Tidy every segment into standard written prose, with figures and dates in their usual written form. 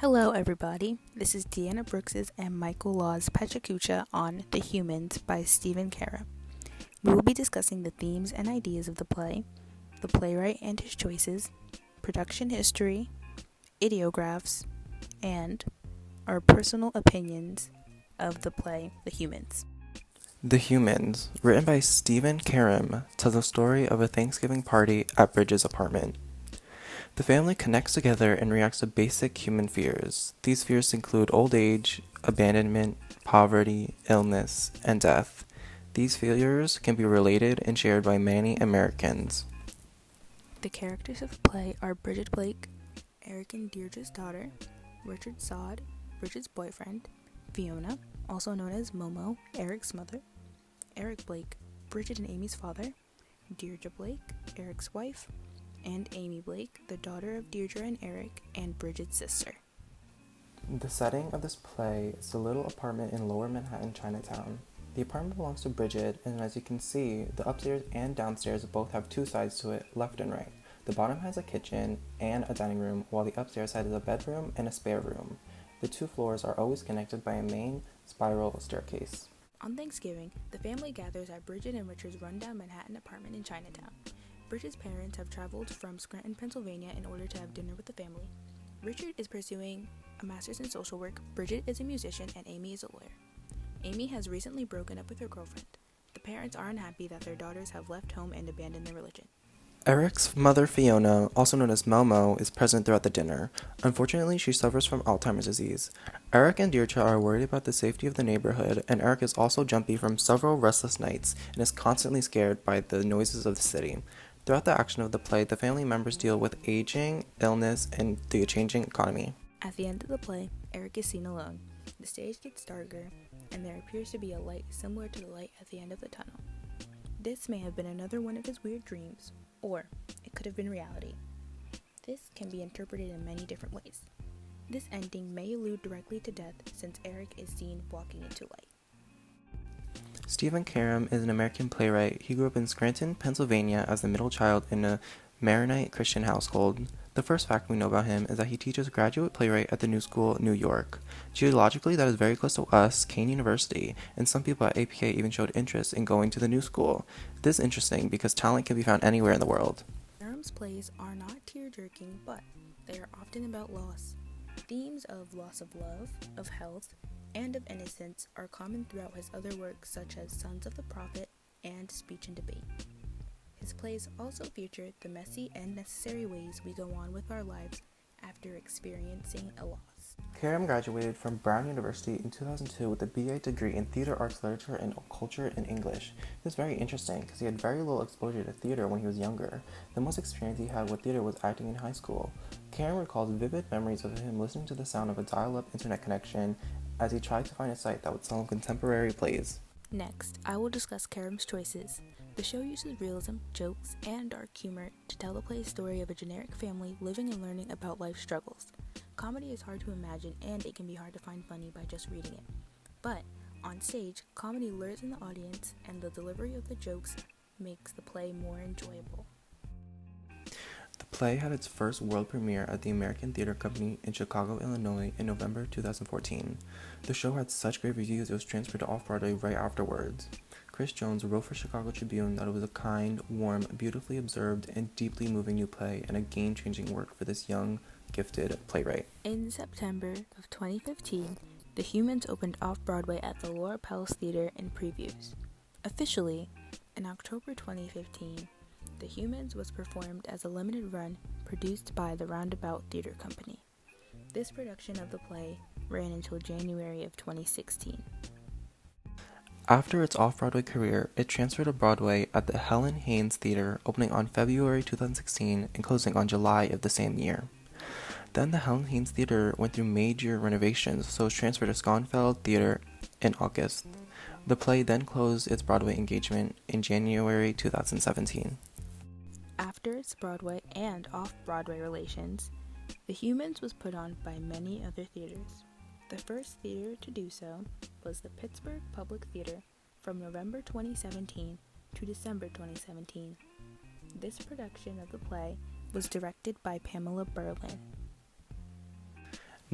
Hello, everybody. This is Deanna Brooks's and Michael Law's Pecha Kucha on The Humans by Stephen Karam. We will be discussing the themes and ideas of the play, the playwright and his choices, production history, ideographs, and our personal opinions of the play, The Humans. The Humans, written by Stephen Karam, tells the story of a Thanksgiving party at Bridget's apartment. The family connects together and reacts to basic human fears. These fears include old age, abandonment, poverty, illness, and death. These fears can be related and shared by many Americans. The characters of the play are Bridget Blake, Eric and Deirdre's daughter, Richard Sod, Bridget's boyfriend, Fiona, also known as Momo, Eric's mother, Eric Blake, Bridget and Amy's father, Deirdre Blake, Eric's wife, and Amy Blake, the daughter of Deirdre and Eric, and Bridget's sister. The setting of this play is a little apartment in Lower Manhattan, Chinatown. The apartment belongs to Bridget, and as you can see, the upstairs and downstairs both have two sides to it, left and right. The bottom has a kitchen and a dining room, while the upstairs side is a bedroom and a spare room. The two floors are always connected by a main spiral staircase. On Thanksgiving, the family gathers at Bridget and Richard's rundown Manhattan apartment in Chinatown. Bridget's parents have traveled from Scranton, Pennsylvania in order to have dinner with the family. Richard is pursuing a master's in social work, Bridget is a musician, and Amy is a lawyer. Amy has recently broken up with her girlfriend. The parents are unhappy that their daughters have left home and abandoned their religion. Eric's mother, Fiona, also known as Momo, is present throughout the dinner. Unfortunately, she suffers from Alzheimer's disease. Eric and Deirdre are worried about the safety of the neighborhood, and Eric is also jumpy from several restless nights and is constantly scared by the noises of the city. Throughout the action of the play, the family members deal with aging, illness, and the changing economy. At the end of the play, Eric is seen alone. The stage gets darker, and there appears to be a light similar to the light at the end of the tunnel. This may have been another one of his weird dreams, or it could have been reality. This can be interpreted in many different ways. This ending may allude directly to death since Eric is seen walking into light. Stephen Karam is an American playwright. He grew up in Scranton, Pennsylvania as the middle child in a Maronite Christian household. The first fact we know about him is that he teaches graduate playwright at the New School, New York. Geologically, that is very close to us, Kane University, and some people at APA even showed interest in going to the New School. This is interesting because talent can be found anywhere in the world. Karam's plays are not tear-jerking, but they are often about loss. Themes of loss of love, of health, and of innocence are common throughout his other works such as Sons of the Prophet and Speech and Debate. His plays also feature the messy and necessary ways we go on with our lives after experiencing a loss. Karam graduated from Brown University in 2002 with a BA degree in Theater Arts Literature and Culture in English. This is very interesting because he had very little exposure to theater when he was younger. The most experience he had with theater was acting in high school. Karam recalls vivid memories of him listening to the sound of a dial-up internet connection as he tried to find a site that would sell him contemporary plays. Next, I will discuss Karam's choices. The show uses realism, jokes, and dark humor to tell the play's story of a generic family living and learning about life struggles. Comedy is hard to imagine, and it can be hard to find funny by just reading it. But, on stage, comedy lures in the audience, and the delivery of the jokes makes the play more enjoyable. The play had its first world premiere at the American Theater Company in Chicago, Illinois in November 2014. The show had such great reviews it was transferred to Off-Broadway right afterwards. Chris Jones wrote for Chicago Tribune that it was a kind, warm, beautifully observed, and deeply moving new play and a game-changing work for this young, gifted playwright. In September of 2015, The Humans opened Off-Broadway at the Laura Palace Theater in previews. Officially, in October 2015, The Humans was performed as a limited run produced by the Roundabout Theater Company. This production of the play ran until January of 2016. After its off-Broadway career, it transferred to Broadway at the Helen Haynes Theater, opening on February 2016 and closing on July of the same year. Then the Helen Haynes Theater went through major renovations, so it was transferred to Schoenfeld Theater in August. The play then closed its Broadway engagement in January 2017. After its Broadway and off-Broadway relations, The Humans was put on by many other theaters. The first theater to do so was the Pittsburgh Public Theater from November 2017 to December 2017. This production of the play was directed by Pamela Berlin.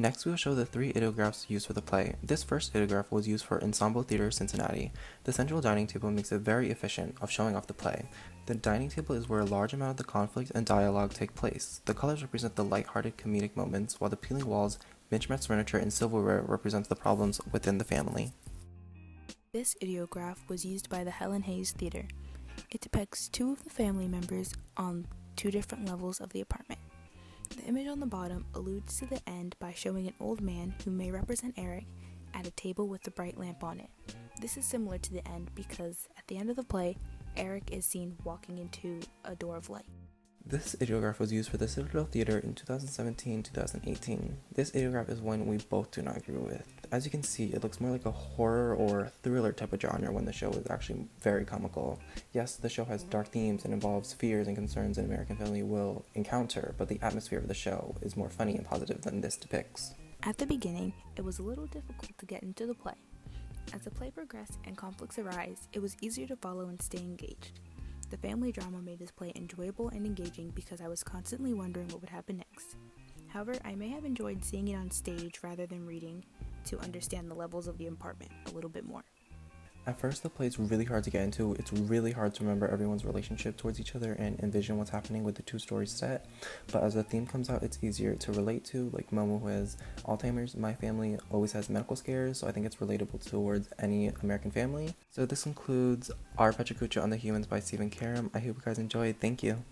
Next, we will show the 3 ideographs used for the play. This first ideograph was used for Ensemble Theater Cincinnati. The central dining table makes it very efficient of showing off the play. The dining table is where a large amount of the conflict and dialogue take place. The colors represent the light-hearted comedic moments, while the peeling walls, mismatched furniture, and silverware represents the problems within the family. This ideograph was used by the Helen Hayes Theater. It depicts 2 of the family members on 2 different levels of the apartment. The image on the bottom alludes to the end by showing an old man, who may represent Eric, at a table with a bright lamp on it. This is similar to the end because at the end of the play, Eric is seen walking into a door of light. This ideograph was used for the Citadel Theater in 2017-2018. This ideograph is one we both do not agree with. As you can see, it looks more like a horror or thriller type of genre when the show is actually very comical. Yes, the show has dark themes and involves fears and concerns an American family will encounter, but the atmosphere of the show is more funny and positive than this depicts. At the beginning, it was a little difficult to get into the play. As the play progressed and conflicts arise, it was easier to follow and stay engaged. The family drama made this play enjoyable and engaging because I was constantly wondering what would happen next. However, I may have enjoyed seeing it on stage rather than reading to understand the levels of the apartment a little bit more. At first, the play is really hard to get into. It's really hard to remember everyone's relationship towards each other and envision what's happening with the 2 stories set. But as the theme comes out, it's easier to relate to, like Momo, who has Alzheimer's. My family always has medical scares, so I think it's relatable towards any American family. So this concludes our Pecha Kucha on the Humans by Stephen Karam. I hope you guys enjoyed. Thank you.